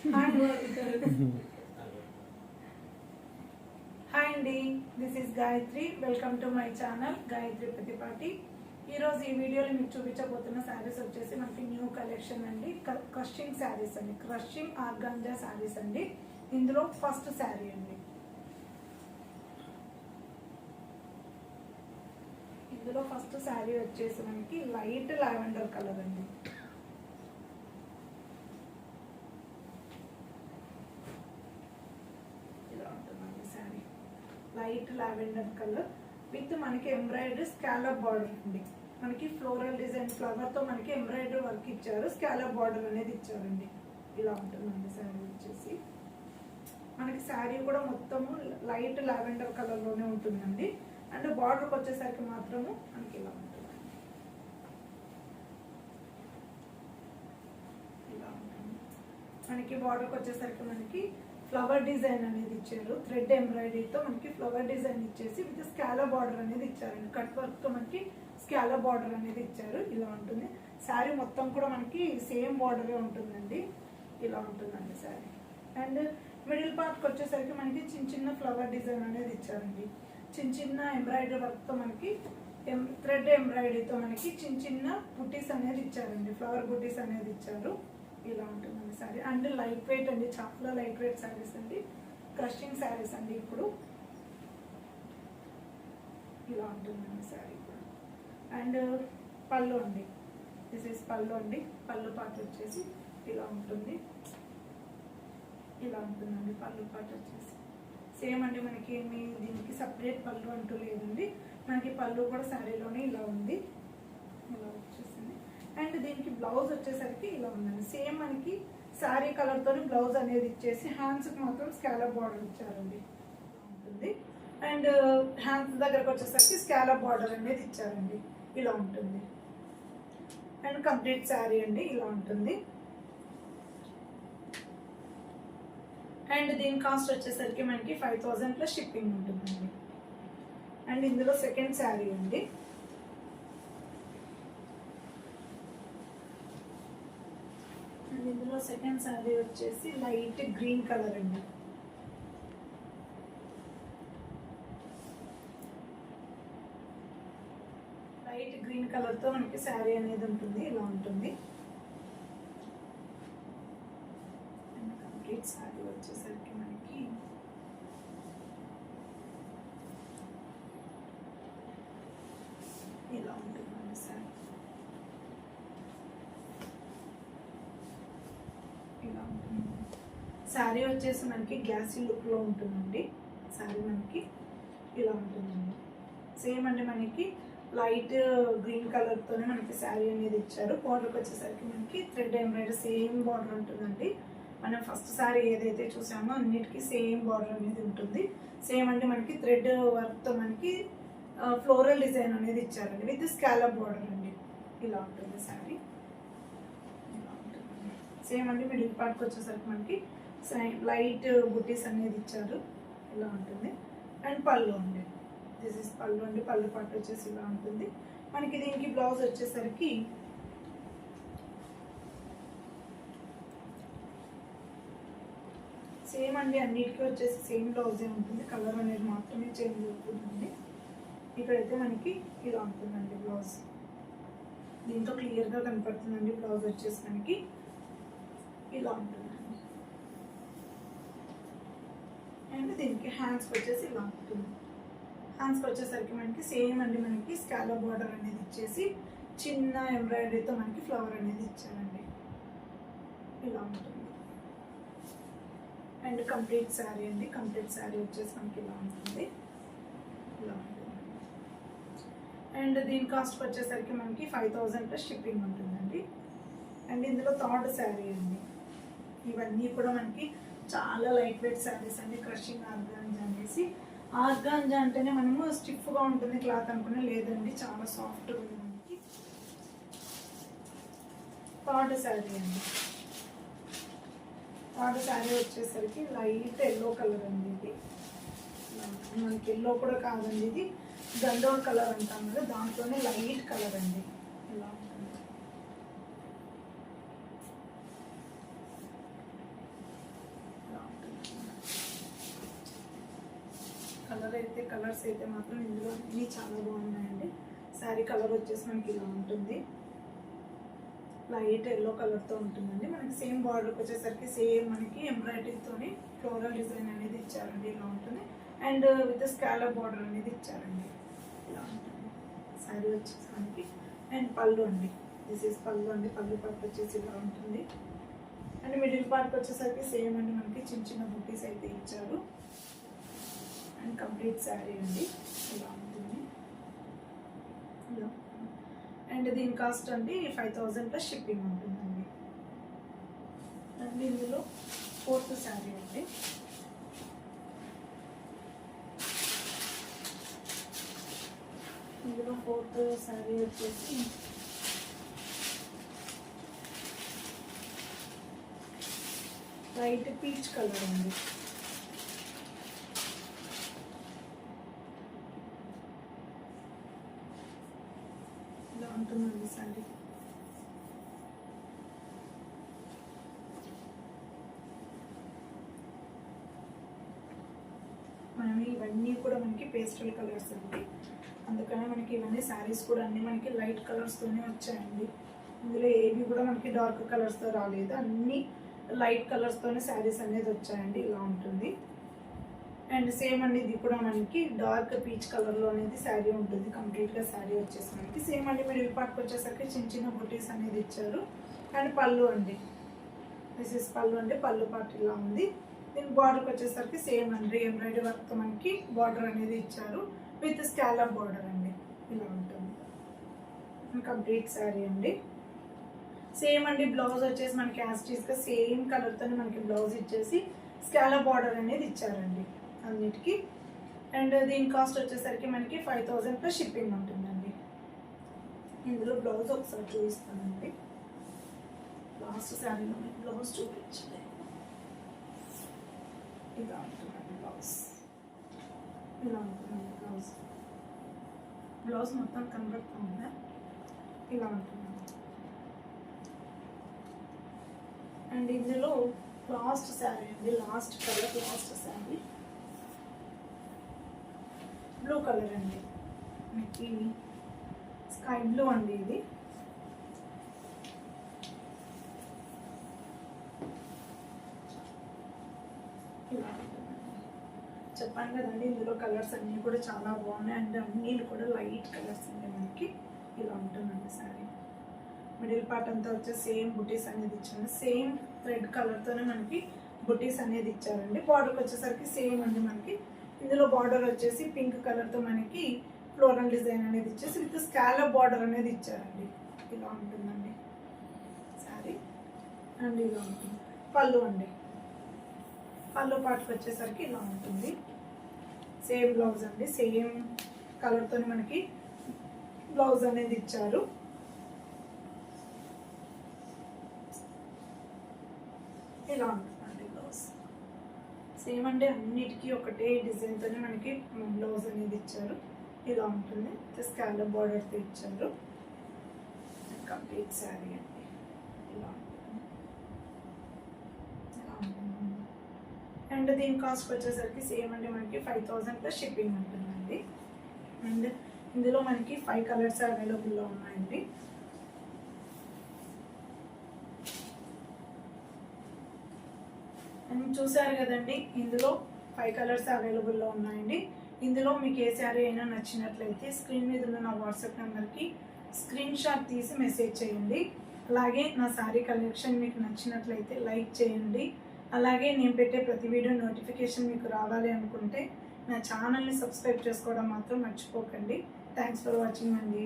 Hi అండి, this is Gayatri. Welcome to my channel Gayatri Prathipati. ఈరోజు ఈ వీడియోలో మీకు చూపించబోతున్న శారీస్ వచ్చేసి మనకి న్యూ కలెక్షన్ అండి. క్రషింగ్ శారీస్ అండి, క్రషింగ్ ఆర్గాంజా శారీస్ అండి. ఇందులో ఫస్ట్ శారీ అండి. ఇందులో ఫస్ట్ శారీ వచ్చేసి మనకి లైట్ లావెండర్ కలర్ అండి. ఇలా ఉంటుందండి sari, light lavender colour with మనకి ఎంబ్రాయిడరీ స్కాలప్ బార్డర్ అండి. మనకి ఫ్లోరల్ డిజైన్ ఫ్లవర్ తో మనకి ఎంబ్రాయిడరీ వర్క్ ఇచ్చారు, స్కాలప్ బార్డర్ అనేది ఇచ్చారండి. ఇలా ఉంటుందండి శారీ వచ్చేసి. మనకి శారీ కూడా మొత్తము లైట్ లావెండర్ కలర్ లోనే ఉంటుందండి. అండ్ బార్డర్కి వచ్చేసరికి మాత్రము మనకి ఇలా ఉంటుంది. ఇలా ఉంటుంది. మనకి బార్డర్కి వచ్చేసరికి మనకి ఫ్లవర్ డిజైన్ అనేది ఇచ్చారు, థ్రెడ్ ఎంబ్రాయిడరీతో మనకి ఫ్లవర్ డిజైన్ ఇచ్చేసి విత్ స్కాలప్ బార్డర్ అనేది ఇచ్చారండి. కట్ వర్క్ తో మనకి స్కాలప్ బార్డర్ అనేది ఇచ్చారు. ఇలా ఉంటుంది శారీ మొత్తం కూడా మనకి సేమ్ బార్డరే ఉంటుందండి. ఇలా ఉంటుందండి శారీ. అండ్ మిడిల్ పార్ట్కి వచ్చేసరికి మనకి చిన్న చిన్న ఫ్లవర్ డిజైన్ అనేది ఇచ్చారండి. చిన్న చిన్న ఎంబ్రాయిడరీ వర్క్ తో మనకి థ్రెడ్ ఎంబ్రాయిడరీతో మనకి చిన్న చిన్న బుటీస్ అనేది ఇచ్చారండి, ఫ్లవర్ బుటీస్ అనేది ఇచ్చారు. ఇలా ఉంటుందండి శారీ. అండ్ లైట్ వెయిట్ అండి, చాలా లైట్ వెయిట్ శారీస్ అండి, క్రషింగ్ శారీస్ అండి. ఇప్పుడు ఇలా ఉంటుందండి శారీ కూడా. అండ్ పళ్ళు అండి, దిస్ ఇస్ పళ్ళు అండి. పళ్ళు పార్ట్ వచ్చేసి ఇలా ఉంటుంది. ఇలా ఉంటుందండి పళ్ళు పార్ట్ వచ్చేసి. సేమ్ అండి, మనకి ఏమి దీనికి సపరేట్ పళ్ళు అంటూ లేదండి. మనకి పళ్ళు కూడా శారీలోనే ఇలా ఉంది, ఇలా వచ్చేసింది. అండ్ దీనికి బ్లౌజ్ వచ్చేసరికి ఇలా ఉందండి. సేమ్ మనకి శారీ కలర్ తోని బ్లౌజ్ అనేది ఇచ్చేసి హ్యాండ్స్ కి మాత్రం స్కాలప్ బార్డర్ ఇచ్చారండి. ఉంటుంది. అండ్ హ్యాండ్స్ దగ్గరకు వచ్చేసరికి స్కాలప్ బార్డర్ అనేది ఇచ్చారండి. ఇలా ఉంటుంది. అండ్ కంప్లీట్ శారీ అండి ఇలా ఉంటుంది. అండ్ దీని కాస్ట్ వచ్చేసరికి మనకి 5000 ప్లస్ షిప్పింగ్ ఉంటుందండి. అండ్ ఇందులో సెకండ్ శారీ అండి. అండ్ ఇందులో సెకండ్ శారీ వచ్చేసి లైట్ గ్రీన్ కలర్ అండి. లైట్ గ్రీన్ కలర్ తో మనకి శారీ అనేది ఉంటుంది. ఇలా ఉంటుంది. శారీ వచ్చేసరికి మనకి ఇలా ఉంటుందండి శారీ. ఇలా ఉంటుంది శారీ వచ్చేసి మనకి గ్లాసీ లుక్ లో ఉంటుందండి శారీ. మనకి ఇలా ఉంటుందండి. సేమ్ అండి, మనకి లైట్ గ్రీన్ కలర్ తోనే మనకి శారీ అనేది ఇచ్చారు. బార్డర్కి వచ్చేసరికి మనకి థ్రెడ్ ఎంబ్రాయిడరీ సేమ్ బార్డర్ ఉంటుందండి. మనం ఫస్ట్ సారీ ఏదైతే చూసామో అన్నిటికీ సేమ్ బార్డర్ అనేది ఉంటుంది. సేమ్ అంటే మనకి థ్రెడ్ వర్క్తో మనకి ఫ్లోరల్ డిజైన్ అనేది ఇచ్చారండి విత్ స్కాలప్ బార్డర్ అండి. ఇలా ఉంటుంది శారీ. ఇలా ఉంటుంది. సేమ్ అంటే మిడిల్ పార్ట్కి వచ్చేసరికి మనకి లైట్ బుటీస్ అనేది ఇచ్చారు. ఇలా ఉంటుంది. అండ్ పళ్ళు అండి, దిస్ ఇస్ పళ్ళు అండి. పళ్ళు పార్ట్ వచ్చేసి ఇలా ఉంటుంది. మనకి దీనికి బ్లౌజ్ వచ్చేసరికి సేమ్ అండి, అన్నిటికీ వచ్చేసి సేమ్ బ్లౌజే ఉంటుంది. కలర్ అనేది మాత్రమే చేంజ్ అవుతుందండి. ఇక్కడైతే మనకి ఇలా ఉంటుందండి బ్లౌజ్. దీంతో క్లియర్గా కనపడుతుందండి బ్లౌజ్ వచ్చేసి మనకి ఇలా ఉంటుందండి. అండ్ దీనికి హ్యాండ్స్కి వచ్చేసి ఇలా ఉంటుంది. హ్యాండ్స్కి వచ్చేసరికి మనకి సేమ్ అండి, మనకి స్కాలప్ బార్డర్ అనేది ఇచ్చేసి చిన్న ఎంబ్రాయిడరీతో మనకి ఫ్లవర్ అనేది ఇచ్చారండి. ఇలా ఉంటుంది. అండ్ కంప్లీట్ శారీ అండి. కంప్లీట్ శారీ వచ్చేసి మనకి ఇలా ఉంటుంది. ఇలా ఉంటుంది. అండ్ దీని కాస్ట్ వచ్చేసరికి మనకి 5000 ప్లస్ షిప్పింగ్ ఉంటుందండి. అండ్ ఇందులో థర్డ్ శారీ అండి. ఇవన్నీ కూడా మనకి చాలా లైట్ వెయిట్ శారీస్ అండి, క్రషింగ్ ఆర్గాంజా అనేసి. ఆర్గాంజా అంటేనే మనము స్టిఫ్గా ఉంటుంది క్లాత్ అనుకునే, లేదండి చాలా సాఫ్ట్గా ఉంది మనకి. థర్డ్ శారీ అండి. థర్డ్ శారీ వచ్చేసరికి లైట్ ఎల్లో కలర్ అండి. ఇది మనకి ఎల్లో కూడా కాదండి, ఇది గంధోర్ కలర్ అంటాం కదా, దాంట్లోనే లైట్ కలర్ అండి. ఇలా ఉంటుంది. కలర్స్ అయితే మాత్రం ఇందులో అన్నీ చాలా బాగున్నాయండి. శారీ కలర్ వచ్చేసి మనకి ఇలా ఉంటుంది, లైట్ ఎల్లో కలర్తో ఉంటుందండి. మనకి సేమ్ బార్డర్కి వచ్చేసరికి సేమ్ మనకి ఎంబ్రాయిడరీతోని ఫ్లోరల్ డిజైన్ అనేది ఇచ్చారండి, ఇలా ఉంటుంది. అండ్ విత్ స్కాలప్ బార్డర్ అనేది ఇచ్చారండి, ఇలా ఉంటుంది శారీ వచ్చేసి మనకి. అండ్ పళ్ళు అండి, దిస్ ఈజ్ పళ్ళు అండి. పళ్ళు పార్ట్ వచ్చేసి ఇలా ఉంటుంది. అండ్ మిడిల్ పార్ట్ వచ్చేసరికి సేమ్ అండి, మనకి చిన్న చిన్న బుటీస్ అయితే ఇచ్చారు. అండ్ కంప్లీట్ శారీ అండి, ఇలా ఉంటుంది, ఇలా. అండ్ దీని కాస్ట్ అండి 5000 ప్లస్ షిప్పింగ్ ఉంటుందండి. అండ్ ఇందులో 4th శారీ అండి. ఇందులో 4th శారీ వచ్చేసి లైట్ పీచ్ కలర్ అండి. ఇలా ఉంటుందండి శారీ. మనం ఇవన్నీ కూడా మనకి పేస్టల్ కలర్స్ అండి, అందుకనే మనకి ఇవన్నీ శారీస్ కూడా అన్నీ మనకి లైట్ కలర్స్తోనే వచ్చాయండి. ఇందులో ఏవి కూడా మనకి డార్క్ కలర్స్తో రాలేదు, అన్నీ లైట్ కలర్స్తోనే శారీస్ అనేది వచ్చాయండి, ఇలా ఉంటుంది. అండ్ సేమ్ అండి ఇది కూడా మనకి డార్క్ పీచ్ కలర్లో అనేది శారీ ఉంటుంది. కంప్లీట్గా శారీ వచ్చేసి మనకి సేమ్ అండి. మిడిల్ పార్ట్కి వచ్చేసరికి చిన్న చిన్న బుటీస్ అనేది ఇచ్చారు. అండ్ పళ్ళు అండి, దిస్ ఇస్ పళ్ళు అండి. పళ్ళు పార్ట్ ఇలా ఉంది. దీని బార్డర్కి వచ్చేసరికి సేమ్ అండి, ఎంబ్రాయిడరీ వర్క్తో మనకి బార్డర్ అనేది ఇచ్చారు విత్ స్కాలప్ బార్డర్ అండి, ఇలా ఉంటుంది. కంప్లీట్ శారీ అండి. సేమ్ అండి బ్లౌజ్ వచ్చేసి మనకి యాస్టీస్గా సేమ్ కలర్తోనే మనకి బ్లౌజ్ ఇచ్చేసి స్కాలప్ బార్డర్ అనేది ఇచ్చారండి అన్నిటికీ. అండ్ దీని కాస్ట్ వచ్చేసరికి మనకి 5000 ప్లస్ షిప్పింగ్ ఉంటుందండి. ఇందులో బ్లౌజ్ ఒకసారి చూపిస్తానండి. లాస్ట్ శారీలో బ్లౌజ్ చూపించలేదు, ఇలా ఉంటుందండి బ్లౌజ్, ఇలా ఉంటుందండి బ్లౌజ్. బ్లౌజ్ మొత్తం కనబడుతుందా, ఇలా ఉంటుంది. అండ్ ఇందులో లాస్ట్ శారీ అండి, last colour, last sari blue colour అండి, మనకి స్కై బ్లూ అండి ఇది. ఇలా చెప్పాను కదండి, ఇందులో కలర్స్ అన్నీ కూడా చాలా బాగున్నాయి. అండ్ అన్నీ కూడా లైట్ కలర్స్ అండి మనకి, ఇలా ఉంటుందండి శారీ. మిడిల్ పార్ట్ అంతా వచ్చి సేమ్ బుటీస్ అనేది ఇచ్చారు, సేమ్ రెడ్ కలర్తోనే మనకి బుటీస్ అనేది ఇచ్చారండి. బార్డర్కి వచ్చేసరికి సేమ్ అండి మనకి. ఇందులో బార్డర్ వచ్చేసి పింక్ కలర్తో మనకి ఫ్లోరల్ డిజైన్ అనేది ఇచ్చేసి విత్ స్కాలప్ బార్డర్ అనేది ఇచ్చారండి, ఇలా ఉంటుందండి శారీ. అండ్ ఇలా ఉంటుంది పళ్ళు అండి. పళ్ళు పార్ట్కి వచ్చేసరికి ఇలా ఉంటుంది. సేమ్ బ్లౌజ్ అండి, సేమ్ కలర్తో మనకి బ్లౌజ్ అనేది ఇచ్చారు. ఇలా ఉంటుందండి బ్లౌజ్. సేమ్ అంటే అన్నిటికీ ఒకటే డిజైన్తోనే మనకి బ్లౌజ్ అనేది ఇచ్చారు, ఇలా ఉంటుంది. స్కాలప్ బార్డర్తో ఇచ్చారు. కంప్లీట్ శారీ అండి, ఇలా ఉంటుంది, ఇలా ఉంటుంది. అండ్ దీని కాస్ట్ వచ్చేసరికి సేమ్ అండి మనకి 5000 ప్లస్ షిప్పింగ్ ఉంటుందండి. అండ్ ఇందులో మనకి 5 కలర్స్ అవైలబుల్లో ఉన్నాయండి. చూసారు కదండి, ఇందులో 5 కలర్స్ అవైలబుల్లో ఉన్నాయండి. ఇందులో మీకు ఏ శారీ అయినా నచ్చినట్లయితే స్క్రీన్ మీద ఉన్న నా వాట్సాప్ నెంబర్కి స్క్రీన్ షాట్ తీసి మెసేజ్ చేయండి. అలాగే నా శారీ కలెక్షన్ మీకు నచ్చినట్లయితే లైక్ చేయండి. అలాగే నేను పెట్టే ప్రతి వీడియో నోటిఫికేషన్ మీకు రావాలి అనుకుంటే నా ఛానల్ని సబ్స్క్రైబ్ చేసుకోవడం మాత్రం మర్చిపోకండి. థ్యాంక్స్ ఫర్ వాచింగ్ అండి.